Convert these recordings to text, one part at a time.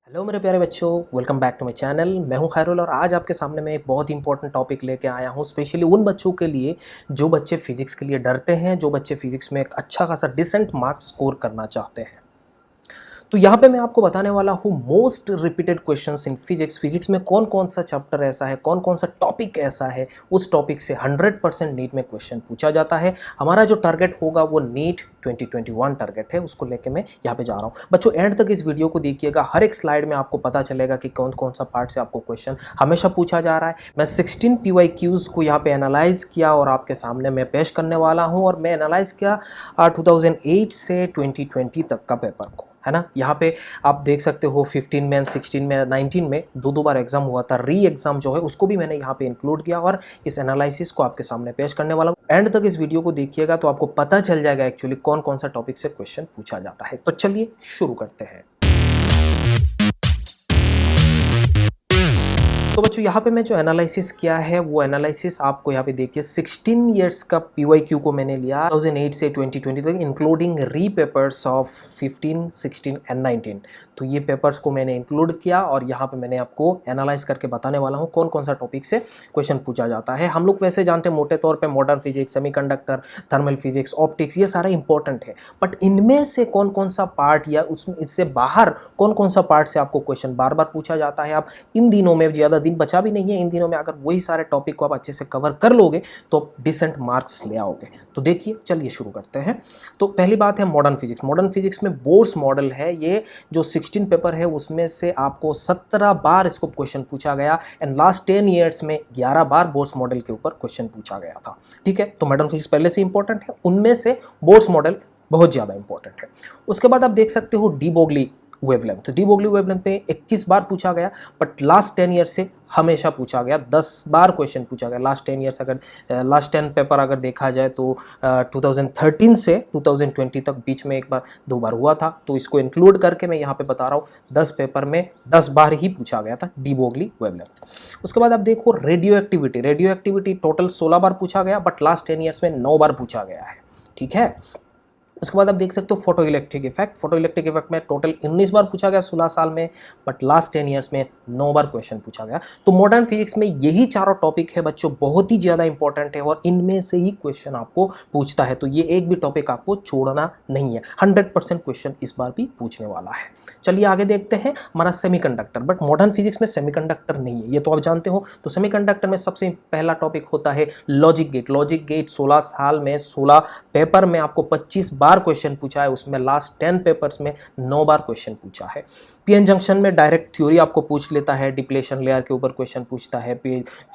Hello मेरे प्यारे बच्चों, welcome back to my channel. मैं हूं खैरुल और आज आपके सामने मैं एक बहुत इंपॉर्टेंट टॉपिक लेके आया हूं, स्पेशली उन बच्चों के लिए जो बच्चे फिजिक्स के लिए डरते हैं, जो बच्चे फिजिक्स में एक अच्छा खासा डिसेंट मार्क्स स्कोर करना चाहते हैं। तो यहाँ पे मैं आपको बताने वाला हूँ most repeated questions in physics. Physics में कौन कौन सा चैप्टर ऐसा है, कौन कौन सा टॉपिक ऐसा है, उस टॉपिक से 100% नीट में क्वेश्चन पूछा जाता है। हमारा जो टारगेट होगा वो नीट 2021 टारगेट है, उसको लेके मैं यहाँ पे जा रहा हूँ। बच्चों एंड तक इस वीडियो को देखिएगा, हर एक स्लाइड में आपको पता चलेगा कि कौन कौन सा पार्ट से आपको क्वेश्चन हमेशा पूछा जा रहा है। मैं 16 PYQs को यहाँ पे एनालाइज किया और आपके सामने मैं पेश करने वाला हूँ। और मैं एनालाइज किया 2008 से 2020 तक का पेपर को, है ना। यहाँ पे आप देख सकते हो 15 में, 16 में, 19 में दो बार एग्जाम हुआ था। री एग्जाम जो है उसको भी मैंने यहाँ पे इंक्लूड किया और इस एनालिसिस को आपके सामने पेश करने वाला हूँ। एंड तक इस वीडियो को देखिएगा तो आपको पता चल जाएगा एक्चुअली कौन कौन सा टॉपिक से क्वेश्चन पूछा जाता है। तो चलिए शुरू करते हैं। तो बच्चों यहाँ पे मैं जो एनालिसिस किया है वो एनालिसिस आपको यहाँ पे देखिए 16 इयर्स का PYQ को मैंने लिया 2008 से 2020 तक, इंक्लूडिंग री पेपर्स ऑफ 15, 16 एंड 19। तो ये पेपर्स को मैंने इंक्लूड किया और यहाँ पे मैंने आपको एनालाइज करके बताने वाला हूँ कौन कौन सा टॉपिक से क्वेश्चन पूछा जाता है। हम लोग वैसे जानते हैं मोटे तौर पर modern physics, semiconductor, thermal physics, optics, ये सारा इंपॉर्टेंट है। बट इनमें से कौन कौन सा पार्ट या उसमें इससे बाहर कौन कौन सा पार्ट से आपको क्वेश्चन बार बार पूछा जाता है। आप इन दिनों में ज़्यादा दिन बचा भी नहीं है, इन दिनों में अगर वही सारे टॉपिक को आप अच्छे से कवर कर लोगे तो आप डिसेंट मार्क्स ले आओगे। तो देखिए चलिए शुरू करते हैं। तो पहली बात है मॉडर्न फिजिक्स। मॉडर्न फिजिक्स में बोर्स मॉडल है, ये जो 16 पेपर है उसमें से आपको 17 बार इसको क्वेश्चन पूछा गया एंड लास्ट 10 ईयर्स में 11 बार बोर्स मॉडल के ऊपर क्वेश्चन पूछा गया था। ठीक है, तो मॉडर्न फिजिक्स पहले से इंपॉर्टेंट है, उनमें से बोर्स मॉडल बहुत ज़्यादा इंपॉर्टेंट है। उसके बाद आप देख सकते हो de Broglie wavelength. De Broglie wavelength पे 21 बार पूछा गया, बट लास्ट 10 ईयर से हमेशा पूछा गया, 10 बार क्वेश्चन पूछा गया। लास्ट 10 ईयर्स अगर लास्ट 10 पेपर अगर देखा जाए तो 2013 से 2020 तक बीच में एक बार 2 बार हुआ था। तो इसको इंक्लूड करके मैं यहाँ पे बता रहा हूँ 10 पेपर में 10 बार ही पूछा गया था डी ब्रोगली वेवलेंथ। उसके बाद आप देखो radio activity. Radio activity total 16 बार पूछा गया, बट लास्ट 10 ईयर्स में 9 बार पूछा गया है। ठीक है, उसके बाद आप देख सकते हो photo electric effect. Photo electric effect में टोटल 19 बार पूछा गया 16 साल में, बट लास्ट 10 ईयर्स में 9 बार क्वेश्चन पूछा गया। तो मॉडर्न फिजिक्स में यही चारों टॉपिक है बच्चों, बहुत ही ज़्यादा इंपॉर्टेंट है और इनमें से ही क्वेश्चन आपको पूछता है। तो ये एक भी टॉपिक आपको छोड़ना नहीं है, 100% क्वेश्चन इस बार भी पूछने वाला है। चलिए आगे देखते हैं हमारा सेमीकंडक्टर। बट मॉडर्न फिजिक्स में सेमीकंडक्टर नहीं है, ये तो आप जानते हो। तो सेमीकंडक्टर में सबसे पहला टॉपिक होता है लॉजिक गेट। लॉजिक गेट 16 साल में 16 पेपर में आपको 25 बार क्वेश्चन पूछा है, उसमें लास्ट 10 पेपर्स में 9 बार क्वेश्चन पूछा है। पीएन जंक्शन में डायरेक्ट थ्योरी आपको पूछ लेता है, डिप्लेशन लेयर के ऊपर क्वेश्चन पूछता है,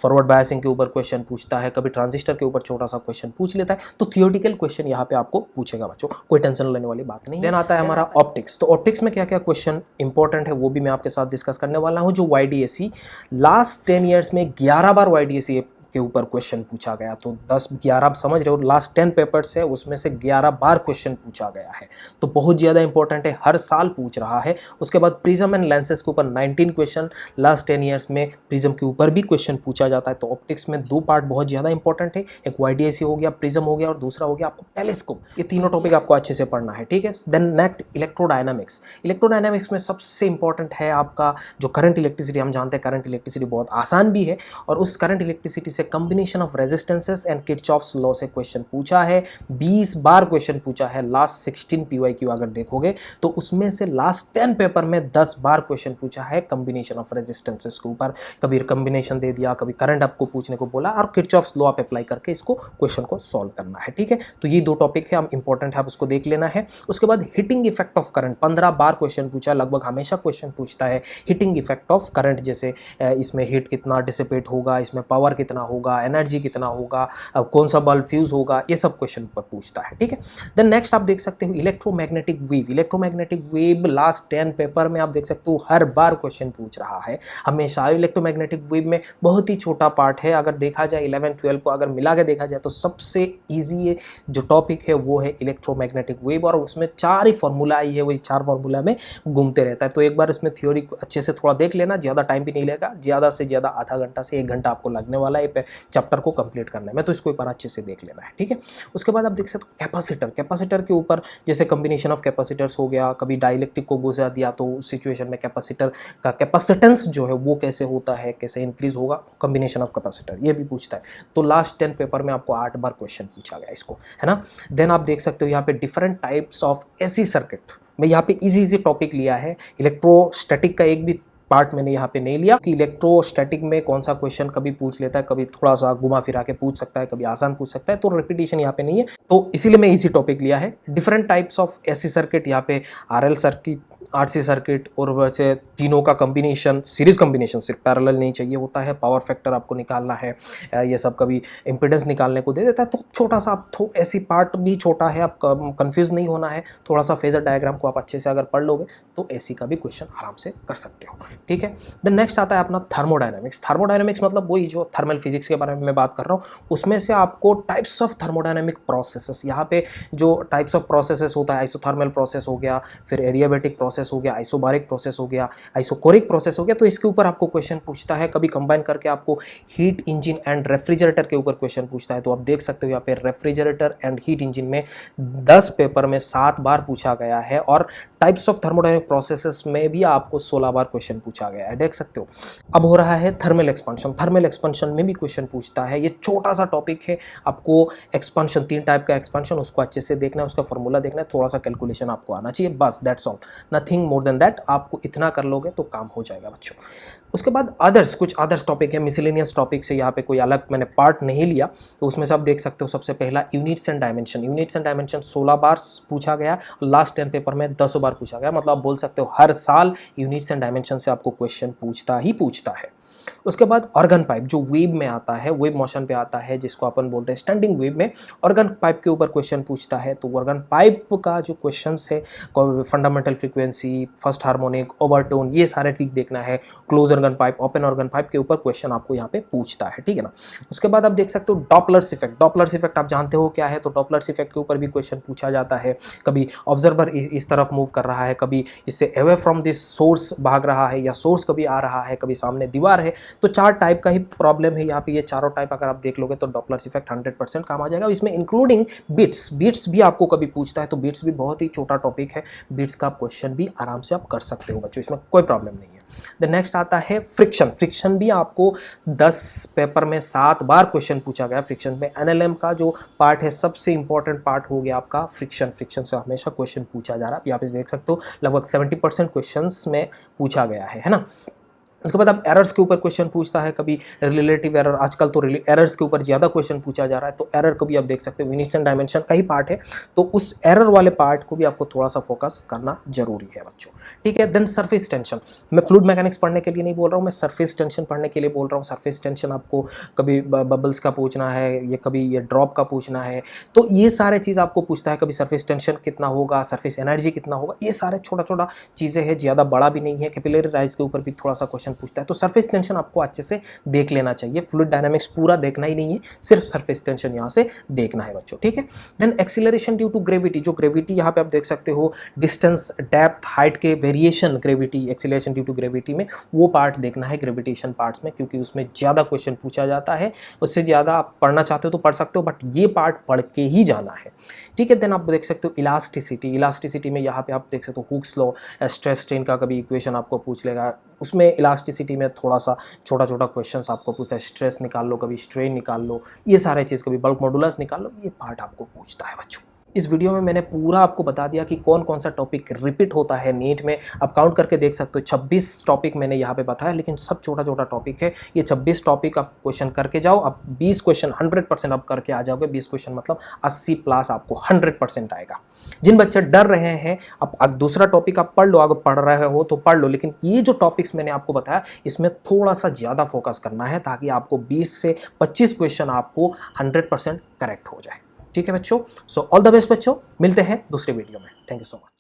फॉरवर्ड बायसिंग के ऊपर क्वेश्चन पूछता है, कभी ट्रांजिस्टर के ऊपर छोटा सा क्वेश्चन पूछ लेता है। तो थियोरेटिकल क्वेश्चन यहाँ पे आपको पूछेगा बच्चों, कोई टेंशन लेने वाली बात नहीं। देन आता है हमारा ऑप्टिक्स। तो ऑप्टिक्स में क्या क्या क्वेश्चन इंपॉर्टेंट है वो भी मैं आपके साथ डिस्कस करने वाला हूँ। जो YDAC लास्ट 10 ईयर्स में 11 बार YDAC के ऊपर क्वेश्चन पूछा गया। तो 10-11 आप समझ रहे हो, लास्ट 10 पेपर्स है उसमें से 11 बार क्वेश्चन पूछा गया है। तो बहुत ज़्यादा इंपॉर्टेंट है, हर साल पूछ रहा है। उसके बाद प्रिज्म एंड लेंसेज के ऊपर 19 क्वेश्चन लास्ट 10 ईयर्स में प्रिज्म के ऊपर भी क्वेश्चन पूछा जाता है। तो ऑप्टिक्स में 2 पार्ट बहुत ज़्यादा इंपॉर्टेंट है, एक YDAC हो गया, प्रिज्म हो गया और दूसरा हो गया आपको टेलीस्कोप। ये तीनों टॉपिक आपको अच्छे से पढ़ना है। ठीक है, देन नेक्स्ट इलेक्ट्रोडायनामिक्स। इलेक्ट्रोडायनामिक्स में सबसे इंपॉर्टेंट है आपका जो करंट इलेक्ट्रिसिटी। हम जानते हैं करंट इलेक्ट्रिसिटी बहुत आसान भी है और उस current electricity combination of resistances and Kirchhoff's law से क्वेश्चन पूछा है। 20 बार क्वेश्चन पूछा है लास्ट 16 PYQ अगर देखोगे तो उसमें से लास्ट 10 पेपर में 10 बार क्वेश्चन पूछा है कॉम्बिनेशन ऑफ रेजिस्टेंसेस के ऊपर। कभी कॉम्बिनेशन दे दिया, कभी करंट आपको पूछने को बोला और किरचॉफ्स लॉ आप अप्लाई करके इसको क्वेश्चन को सॉल्व करना है। ठीक है, तो ये 2 टॉपिक है, हम इंपॉर्टेंट है, आप उसको देख लेना है। उसके बाद heating effect of current 15 bar question पूछा, लगभग हमेशा क्वेश्चन पूछता है हिटिंग इफेक्ट ऑफ करंट। जैसे इसमें हीट कितना डिसिपेट होगा, इसमें पावर कितना होगा, एनर्जी कितना होगा, कौन सा बल्ब फ्यूज होगा, ये सब क्वेश्चन पर पूछता है। ठीक है, देन नेक्स्ट आप देख सकते हो electromagnetic wave. Electromagnetic wave last 10 paper में आप देख सकते हो हर बार क्वेश्चन पूछ रहा है हमेशा। इलेक्ट्रोमैग्नेटिक वेव में बहुत ही छोटा पार्ट है, अगर देखा जाए 11-12 को अगर मिला के देखा जाए तो सबसे ईजी जो टॉपिक है वो है इलेक्ट्रोमैग्नेटिक वेव और उसमें 4 ही फॉर्मूला आई है, वही 4 फॉर्मूला में घूमते रहता है। तो एक बार इसमें थ्योरी अच्छे से थोड़ा देख लेना, ज़्यादा टाइम भी नहीं लगेगा, ज़्यादा से ज़्यादा आधा घंटा से 1 घंटा आपको लगने वाला है पे चैप्टर को कंप्लीट करना है, मैं तो इसको एक बार अच्छे से देख लेना है, ठीक है। उसके बाद आप देख सकते हो कैपेसिटर, कैपेसिटर के ऊपर जैसे कम्बिनेशन ऑफ कैपेसिटर्स हो गया, कभी डाइलेक्ट्रिक को बुझा दिया तो उस सिचुएशन में कैपेसिटर का कैपेसिटेंस जो है वो कैसे होता है, कैसे इंक्रीज होगा, कॉम्बिनेशन ऑफ कैपेसिटर ये भी पूछता है। तो लास्ट 10 पेपर में आपको 8 बार क्वेश्चन पूछा गया इसको, है ना। देन आप देख सकते हो यहाँ पे different types of AC circuit, मैं यहाँ पे इजी टॉपिक लिया है। इलेक्ट्रोस्टैटिक का एक भी पार्ट मैंने यहाँ पे नहीं लिया कि इलेक्ट्रोस्टैटिक में कौन सा क्वेश्चन कभी पूछ लेता है, कभी थोड़ा सा घुमा फिरा के पूछ सकता है, कभी आसान पूछ सकता है, तो रिपीटिशन यहाँ पे नहीं है, तो इसीलिए मैं इसी टॉपिक लिया है। Different types of AC circuit, यहाँ पे आरएल सर्किट, आरसी सर्किट और वैसे तीनों का कॉम्बिनेशन, सीरीज कॉम्बिनेशन, सिर्फ पैरेलल नहीं चाहिए होता है, पावर फैक्टर आपको निकालना है, ये सब कभी इंपीडेंस निकालने को दे देता है, तो छोटा सा आप ऐसी पार्ट भी छोटा है, आप कंफ्यूज नहीं होना है, थोड़ा सा फेजर डायग्राम को आप अच्छे से अगर पढ़ लोगे तो एसी का भी क्वेश्चन आराम से कर सकते हो, ठीक है। देन नेक्स्ट आता है अपना थर्मोडायनेमिक्स। थर्मोडायनेमिक्स मतलब वही जो थर्मल फिजिक्स के बारे में मैं बात कर रहा हूँ, उसमें से आपको टाइप्स ऑफ थर्मोडायनेमिक प्रोसेसेस, यहाँ पे जो टाइप्स ऑफ प्रोसेसेस होता है, आइसोथर्मल प्रोसेस हो गया, फिर एडियाबैटिक प्रोसेस हो गया, आइसोबारिक प्रोसेस हो गया, आइसोकोरिक प्रोसेस हो गया, तो इसके ऊपर आपको क्वेश्चन पूछता है। कभी कंबाइन करके आपको हीट इंजन एंड रेफ्रिजरेटर के ऊपर क्वेश्चन पूछता है, तो आप देख सकते हो यहाँ पे रेफ्रिजरेटर एंड हीट इंजन में 10 पेपर में 7 बार पूछा गया है, और टाइप्स ऑफ थर्मोडायनेमिक प्रोसेसेस में भी आपको 16 बार क्वेश्चन पूछा गया है, देख सकते हो। अब हो रहा है थर्मल एक्सपेंशन, थर्मल एक्सपेंशन में भी क्वेश्चन पूछता है। ये छोटा सा टॉपिक है, आपको एक्सपेंशन, 3 टाइप का एक्सपेंशन, उसको अच्छे से देखना है, उसका फॉर्मूला देखना है, थोड़ा सा कैलकुलेशन आपको आना चाहिए, बस that's all, nothing more than that. आपको इतना कर लोगे तो काम हो जाएगा बच्चों। उसके बाद अदर्स, कुछ अदर्स टॉपिक है, मिसलेनियस टॉपिक से, यहाँ पे कोई अलग मैंने पार्ट नहीं लिया, तो उसमें से आप देख सकते हो सबसे पहला units and dimension. Units and dimension 16 बार पूछा गया, लास्ट 10 पेपर में 10 बार पूछा गया, मतलब आप बोल सकते हो हर साल यूनिट्स एंड डायमेंशन से आपको क्वेश्चन पूछता ही पूछता है। उसके बाद ऑर्गन पाइप, जो वेव में आता है, वेव मोशन पे आता है, जिसको अपन बोलते हैं स्टैंडिंग वेव में, ऑर्गन पाइप के ऊपर क्वेश्चन पूछता है। तो ऑर्गन पाइप का जो क्वेश्चंस है, fundamental frequency, first harmonic, overtone, ये सारे ठीक देखना है। Close organ pipe, open organ pipe के ऊपर क्वेश्चन आपको यहाँ पे पूछता है, ठीक है ना। उसके बाद आप देख सकते हो डॉपलर्स इफेक्ट। डॉपलर्स इफेक्ट आप जानते हो क्या है, तो डॉपलर्स इफेक्ट के ऊपर भी क्वेश्चन पूछा जाता है। कभी ऑब्जर्वर इस तरफ मूव कर रहा है, कभी इससे अवे फ्रॉम दिस सोर्स भाग रहा है, या सोर्स कभी आ रहा है, कभी सामने दीवार है, तो 4 टाइप का ही प्रॉब्लम है यहाँ पे। ये चारों टाइप अगर आप देख लोगे तो डॉपलर्स इफेक्ट 100% काम आ जाएगा। इसमें इंक्लूडिंग बीट्स, बीट्स भी आपको कभी पूछता है, तो बीट्स भी बहुत ही छोटा टॉपिक है, बीट्स का क्वेश्चन भी आराम से आप कर सकते हो बच्चों, इसमें कोई प्रॉब्लम नहीं है। द नेक्स्ट आता है फ्रिक्शन। फ्रिक्शन भी आपको 10 पेपर में 7 बार क्वेश्चन पूछा गया। फ्रिक्शन में एनएलएम का जो पार्ट है, सबसे इंपॉर्टेंट पार्ट हो गया आपका फ्रिक्शन। फ्रिक्शन से हमेशा क्वेश्चन पूछा जा रहा है, आप यहाँ पे देख सकते हो लगभग 70% क्वेश्चंस में पूछा गया है ना। उसके बाद अब एरर्स के ऊपर क्वेश्चन पूछता है, कभी रिलेटिव एरर, आजकल तो एरर्स के ऊपर ज़्यादा क्वेश्चन पूछा जा रहा है, तो एरर को भी आप देख सकते हो, यूनिट्स एंड डायमेंशन का ही पार्ट है, तो उस एरर वाले पार्ट को भी आपको थोड़ा सा फोकस करना जरूरी है बच्चों, ठीक है। देन सरफेस टेंशन, मैं फ्लूइड मैकेनिक्स पढ़ने के लिए नहीं बोल रहा हूँ, मैं सरफेस टेंशन पढ़ने के लिए बोल रहा हूँ। सरफेस टेंशन आपको कभी बबल्स का पूछना है, ये कभी ये ड्रॉप का पूछना है, तो ये सारे चीज़ आपको पूछता है। कभी सरफेस टेंशन कितना होगा, सरफेस एनर्जी कितना होगा, ये सारे छोटा छोटा चीज़ें हैं, ज़्यादा बड़ा भी नहीं है। कैपिलरी राइज के ऊपर भी थोड़ा सा क्वेश्चन पूछता है, तो सरफेस टेंशन आपको अच्छे से देख लेना चाहिए। फ्लूइड डायनामिक्स पूरा देखना ही नहीं है, सिर्फ सरफेस टेंशन यहाँ से देखना है बच्चों, ठीक है। Then acceleration due to gravity, जो ग्रेविटी यहाँ पे आप देख सकते हो, डिस्टेंस, डेप्थ, हाइट के variation, gravity, acceleration due to gravity में वो पार्ट देखना है ग्रेविटेशन पार्ट्स में, क्योंकि उसमें ज़्यादा क्वेश्चन पूछा जाता है। उससे ज़्यादा आप पढ़ना चाहते हो तो पढ़ सकते हो, बट ये पार्ट पढ़ के ही जाना है, ठीक है। देन आप देख सकते हो इलास्टिसिटी। इलास्टिसिटी में यहाँ पे आप देख सकते हो हुक्स लॉ, स्ट्रेस स्ट्रेन का कभी इक्वेशन आपको पूछ लेगा, उसमें इलास्टिसिटी में थोड़ा सा छोटा छोटा क्वेश्चंस आपको पूछता है, स्ट्रेस निकाल लो, कभी स्ट्रेन निकाल लो, ये सारे चीज़, कभी बल्क मॉडुलस निकाल लो, ये पार्ट आपको पूछता है बच्चों। इस वीडियो में मैंने पूरा आपको बता दिया कि कौन कौन सा टॉपिक रिपीट होता है नीट में। आप काउंट करके देख सकते हो, 26 टॉपिक मैंने यहाँ पे बताया, लेकिन सब छोटा छोटा टॉपिक है। ये 26 टॉपिक आप क्वेश्चन करके जाओ, आप 20 क्वेश्चन 100% आप करके आ जाओगे। 20 क्वेश्चन मतलब 80 प्लस आपको 100% आएगा। जिन बच्चे डर रहे हैं, अब दूसरा टॉपिक आप पढ़ लो, अगर पढ़ रहे हो तो पढ़ लो, लेकिन ये जो टॉपिक्स मैंने आपको बताया, इसमें थोड़ा सा ज़्यादा फोकस करना है, ताकि आपको 20 से 25 क्वेश्चन आपको 100% करेक्ट हो जाए, ठीक है बच्चों। सो ऑल द बेस्ट बच्चों, मिलते हैं दूसरे वीडियो में। Thank you so much.